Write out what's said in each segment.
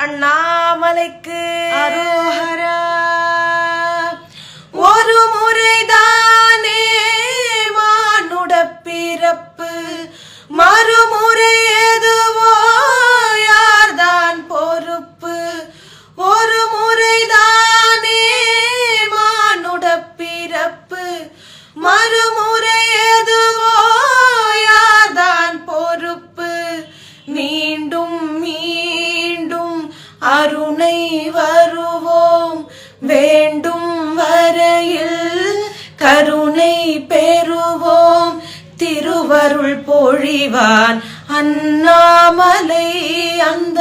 அண்ணாமலைக்கு அரோஹரா. ஒரு முறைதானே மானுட பிறப்பு, மறுமுறை எதுவோ யார்தான் பொறுப்பு. ஒரு முறைதானே மானுட பிறப்பு, மறுமுறை எதுவோ யார்தான் பொறுப்பு. மீண்டும் மீண்டும் அருணை வருவோம், வேண்டும் வரையில் கருணை பெறுவோம். திருவருள் பொழிவான் அண்ணாமலை, அந்த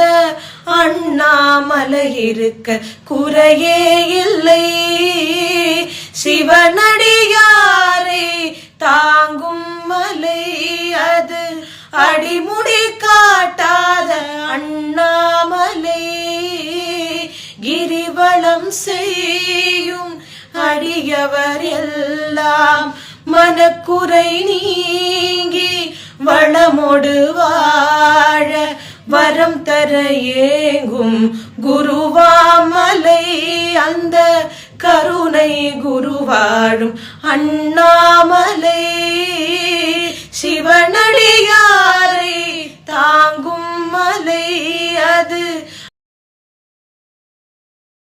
அண்ணாமலை இருக்க குறையே இல்லை. சிவனடியாரை தாங்கும் மலை, அது அடிமுடி காட்டாத அண்ணாமலை. கிரிவலம் செய்யும் அடியவர் எல்லாம் மனக்குறை நீங்கி வளமொடு வாழ வரம் தர ஏங்கும் குருவாமலை, அந்த கருணை குருவாழும் அண்ணாமலை.